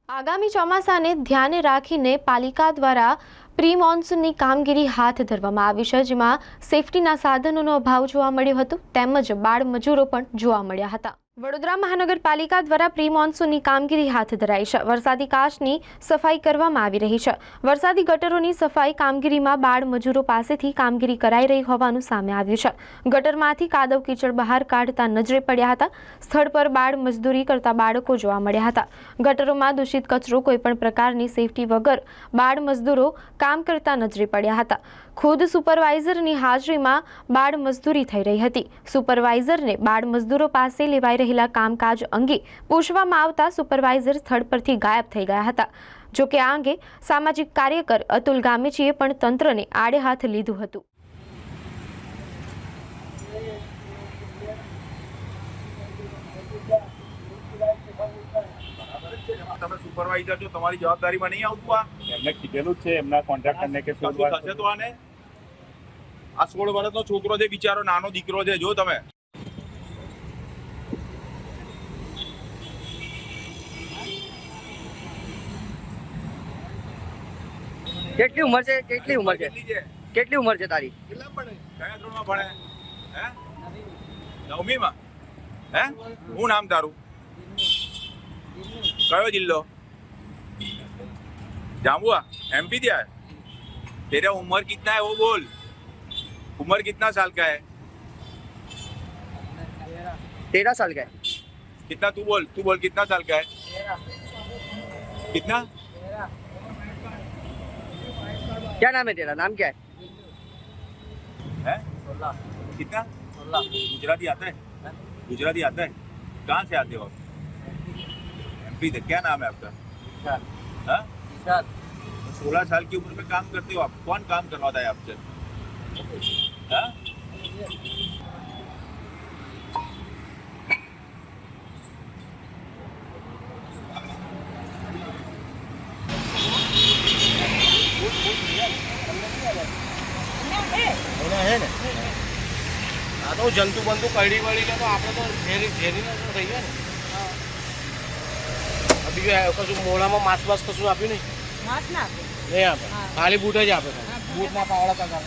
આગામી ચોમાસાને ધ્યાને રાખીને પાલિકા દ્વારા પ્રી મોન્સૂનની કામગીરી હાથ ધરવામાં આવી છે, જેમાં સેફટીના સાધનોનો અભાવ જોવા મળ્યો હતો તેમજ બાળ મજૂરો પણ જોવા મળ્યા હતા। વડોદરા મહાનગરપાલિકા દ્વારા પ્રી મોન્સૂનની કામગીરી હાથ ધરાઈ છે। વરસાદી કાચની સફાઈ કરવામાં આવી રહી છે। વરસાદી ગટરોની સફાઈ કામગીરીમાં બાળ મજૂરો પાસેથી કામગીરી કરાઈ રહી હોવાનું સામે આવ્યું છે। ગટરમાંથી કાદવ કીચડ બહાર કાઢતા નજરે પડ્યા હતા। સ્થળ પર બાળ મજદૂરી કરતા બાળકો જોવા મળ્યા હતા। ગટરોમાં દૂષિત કચરો કોઈપણ પ્રકારની સેફટી વગર બાળ મજદૂરો કામ કરતા નજરે પડ્યા હતા। ખુદ સુપરવાઇઝરની હાજરીમાં બાળ મજદૂરી થઈ રહી હતી। સુપરવાઇઝરને બાળ મજદૂરો પાસે લેવાઈ રહેલા કામકાજ અંગે પૂછવામાં આવતા સુપરવાઇઝર સ્થળ પરથી ગાયબ થઈ ગયા હતા। જો કે આ અંગે સામાજિક કાર્યકર અતુલ ગામેચીએ પણ તંત્રને આડે હાથ લીધું હતું। તમે સુપરવાઇઝર છો, તમારી જવાબદારીમાં નહીં આવતું? આ એમને કીધેલું છે એમના કોન્ટ્રાક્ટરને કે થશે તો આને આ 16 વર્ષનો છોકરો છે, બિચારો નાનો દીકરો છે। જો તમે કેટલી ઉંમર છે? કેટલી ઉંમર છે? કેટલી ઉંમર છે તારી? કેટલા ભણે? કયા ધોરણમાં ભણે? હે 9મીમાં? હે શું નામ તારું? कयो जिलो? जामुआ एमपी दिया है। तेरा उम्र कितना है वो बोल। उम्र कितना साल का है? 13 साल का है। कितना? तू बोल कितना साल का है? कितना? क्या नाम है तेरा? नाम क्या है? कितना? गुजराती आता है? गुजराती आता है? कहाँ से आते हो? क्या नाम है आपका? 16 साल की उम्र में काम करते हो आप? कौन काम करवाता है आपसे? हाँ? આ તો જંતુ બંતુ કડી વળી તો આપણે તો ઝેરી થઈ ગયા ને। બીજું કશું મોઢામાં માસ બાસ કશું આપ્યું નહીં? માસ ના આપે, નહીં આપે, ખાલી બૂટ જ આપે। બૂટના પાવડા કાઢે।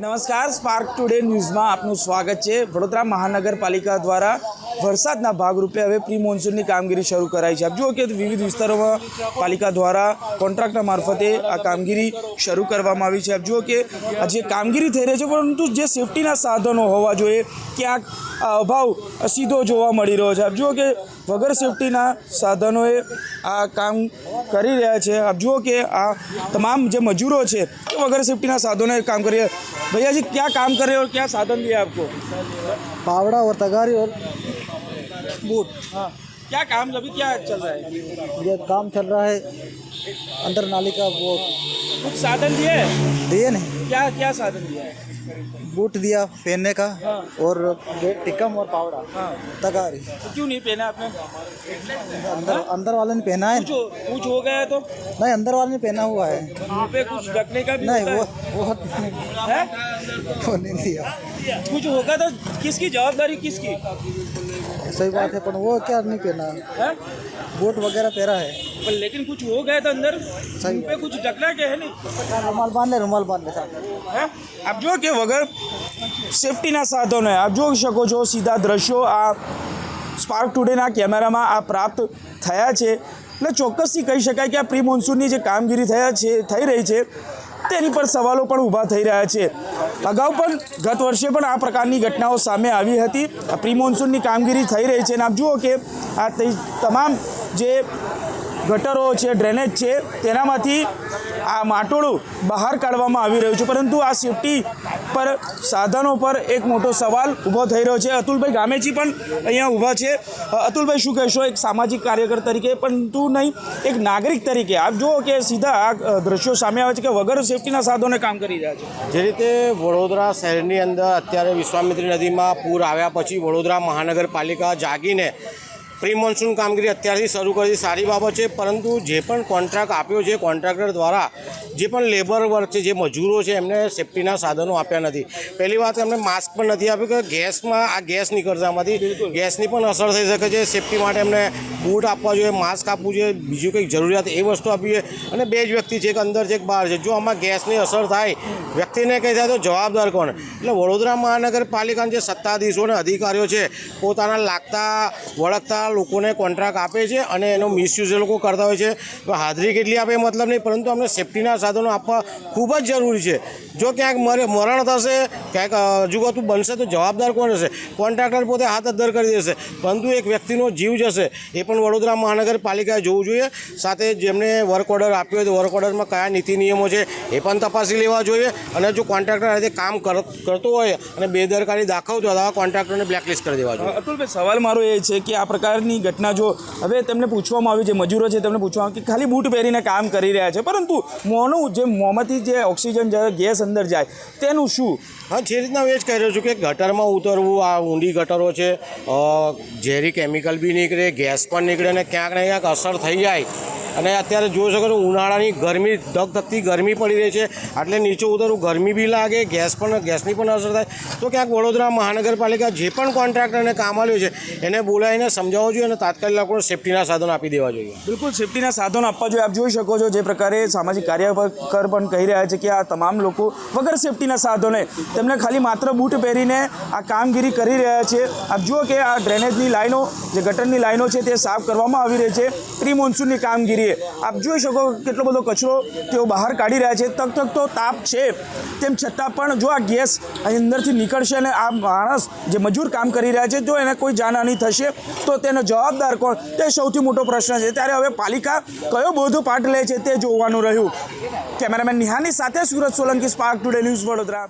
નમસ્કાર, સ્પાર્ક ટુડે ન્યૂઝમાં આપનું સ્વાગત છે। વડોદરા મહાનગરપાલિકા દ્વારા વરસાદના ભાગરૂપે હવે પ્રી મોન્સૂનની કામગીરી શરૂ કરાઈ છે। આપ જુઓ કે વિવિધ વિસ્તારોમાં પાલિકા દ્વારા કોન્ટ્રાક્ટર મારફતે આ કામગીરી શરૂ કરવામાં આવી છે। આપ જુઓ કે આ જે કામગીરી થઈ રહી છે, પરંતુ જે સેફટીના સાધનો હોવા જોઈએ ક્યાંક અભાવ સીધો જોવા મળી રહ્યો છે। આપ જુઓ કે વગર સેફટીના સાધનોએ આ કામ કરી રહ્યા છે। આપ જુઓ કે આ તમામ જે મજૂરો છે એ વગર સેફટીના સાધનોએ કામ કરી રહ્યા। भैया जी क्या काम कर रहे हो और क्या साधन दिया आपको? फावड़ा और तगारी और बूट। हाँ, क्या काम अभी क्या चल रहा है? ये काम चल रहा है अंदर नाली का। वो कुछ साधन दिए? दिए नहीं। क्या क्या साधन दिया है? बूट दिया पहनने का। हाँ। और टिकम और पावड़ा। हाँ। तगारी। तो क्यों नहीं पहना आपने? अंदर वाले ने पहना है। कुछ हो गया है तो? नहीं, अंदर वाले ने पहना हुआ है। मुँह पे कुछ ढकने का भी नहीं, होता वो है? वो नहीं दिया। कुछ होगा तो किसकी जवाबदारी किसकी? सही बात है, पर वो क्या नहीं पहना है? बूट वगैरह पहना है। पर लेकिन कुछ हो गया तो अंदर सही मुँह पे कुछ ढकना क्या है नहीं? रुमाल बांध ले, रुमाल बांध ले साथ। है? आप जो कि वगैर સેફટીના સાધનો આપ જોઈ શકો છો। સીધા દ્રશ્યો આ સ્પાર્ક ટુડેના કેમેરામાં આ પ્રાપ્ત થયા છે। એટલે ચોક્કસથી કહી શકાય કે આ પ્રી મોન્સૂનની જે કામગીરી થઈ રહી છે તેની પર સવાલો પણ ઊભા થઈ રહ્યા છે। અગાઉ પણ ગત વર્ષે પણ આ પ્રકારની ઘટનાઓ સામે આવી હતી। આ પ્રી મોન્સૂનની કામગીરી થઈ રહી છે અને આપ જુઓ કે આ તમામ જે ગટરો છે, ડ્રેનેજ છે, તેનામાંથી આ માટોળું બહાર કાઢવામાં આવી રહ્યું છે, પરંતુ આ સેફટી પર સાધનો પર એક મોટો સવાલ ઊભો થઈ રહ્યો છે। અતુલભાઈ ગામેચી પણ અહીંયા ઊભા છે। અતુલભાઈ, શું કહેશો એક સામાજિક કાર્યકર તરીકે, પરંતુ નહીં એક નાગરિક તરીકે? આપ જુઓ કે સીધા આ દ્રશ્યો સામે આવે છે કે વગર સેફટીના સાધનોને કામ કરી રહ્યા છે। જે રીતે વડોદરા શહેરની અંદર અત્યારે વિશ્વામિત્રી નદીમાં પૂર આવ્યા પછી વડોદરા મહાનગરપાલિકા જાગીને પ્રી મોન્સૂન કામગીરી અત્યારથી શરૂ કરી સારી બાબત છે, પરંતુ જે પણ કોન્ટ્રાક્ટ આપ્યો છે કોન્ટ્રાક્ટર દ્વારા જે પણ લેબર વર્ક છે, જે મજૂરો છે, એમને સેફ્ટીના સાધનો આપ્યા નથી. પહેલી વાત એમને માસ્ક પણ નથી આપ્યું કે ગેસમાં આ ગેસ નીકળશે, આમાંથી ગેસની પણ અસર થઈ શકે છે. સેફ્ટી માટે એમને બૂટ આપવા જોઈએ, માસ્ક આપવું જોઈએ, બીજું કંઈક જરૂરિયાત એ વસ્તુ આપવી જોઈએ. અને 2 જ વ્યક્તિ છે, એક અંદર છે એક બહાર છે. જો આમાં ગેસની અસર થાય, વ્યક્તિને કંઈ થાય તો જવાબદાર કોણ? એટલે વડોદરા મહાનગરપાલિકાના જે સત્તાધીશો અને અધિકારીઓ છે પોતાના લાગતા વળગતા લોકોને કોન્ટ્રાક્ટ આપે છે અને એનો મિસયુઝ એ લોકો કરતા હોય છે. તો હાજરી કેટલી આપે એ મતલબ નહીં, પરંતુ અમને સેફ્ટીના સાધનો આપવા ખૂબ જ જરૂરી છે. જો ક્યાંક મરણ થશે, ક્યાંક અજુગતું બનશે તો જવાબદાર કોણ હશે? કોન્ટ્રાક્ટર પોતે હાથ અદ્ધર કરી દેશે, પરંતુ એક વ્યક્તિનો જીવ જશે એ પણ વડોદરા મહાનગરપાલિકાએ જોવું જોઈએ. સાથે જેમને વર્ક ઓર્ડર આપ્યો હોય તો વર્ક ઓર્ડરમાં કયા નીતિ નિયમો છે એ પણ તપાસી લેવા જોઈએ. અને જો કોન્ટ્રાક્ટર આ રીતે કામ કરતો હોય અને બેદરકારી દાખવતો હોય તો આવા કોન્ટ્રાક્ટરને બ્લેકલિસ્ટ કરી દેવા જોઈએ. અતુલભાઈ, સવાલ મારો એ છે કે આ પ્રકારની ઘટના જો હવે તેમને પૂછવામાં આવ્યું, જે મજૂરો છે તેમને પૂછવામાં આવ્યું કે ખાલી બૂટ પહેરીને કામ કરી રહ્યા છે, પરંતુ મોંમાંથી જે ઓક્સિજન જ્યારે ગેસ અંદર જાય તેનું શું? હા, જે રીતના હું એ જ કહી રહ્યો છું કે ગટરમાં ઉતરવું, આ ઊંડી ગટરો છે, ઝેરી કેમિકલ બી નીકળે, ગેસ પણ નીકળે અને ક્યાંક ને ક્યાંક અસર થઈ જાય. અને અત્યારે જોઈ શકો છો ઉનાળાની ગરમી, ધગધગતી ગરમી પડી રહી છે, એટલે નીચે ઉતરવું ગરમી બી લાગે, ગેસની પણ અસર થાય. તો ક્યાંક વડોદરા મહાનગરપાલિકા જે પણ કોન્ટ્રાક્ટરને કામ આવ્યું છે એને બોલાવીને સમજાવવું જોઈએ અને તાત્કાલિક લોકોને સેફ્ટીના સાધનો આપી દેવા જોઈએ. બિલકુલ સેફ્ટીના સાધનો આપવા જોઈએ. આપ જોઈ શકો છો જે પ્રકારે સામાજિક કાર્યકર પણ કહી રહ્યા છે કે આ તમામ લોકો વગર સેફ્ટીના સાધને તેમને ખાલી માત્ર બૂટ પહેરીને આ કામગીરી કરી રહ્યા છે. આપ જુઓ કે આ ડ્રેનેજની લાઈનો, જે ગટરની લાઈનો છે તે સાફ કરવામાં આવી રહી છે પ્રી મોન્સૂનની કામગીરી. આપ જોઈ શકો કેટલો બધો કચરો તેઓ બહાર કાઢી રહ્યા છે. તકતો તાપ છે, તેમ છતાં પણ જો આ ગેસ અંદરથી નીકળશે અને આ માણસ જે મજૂર કામ કરી રહ્યા છે જો એને કોઈ જાનહાનિ થશે તો તેનો જવાબદાર કોણ? તે સૌથી મોટો પ્રશ્ન છે. ત્યારે હવે પાલિકા કયો બોધો પાઠ લે છે તે જોવાનું રહ્યું. કેમેરામેન નિહાની સાથે Surat Solanki, spark today news, Vadodara.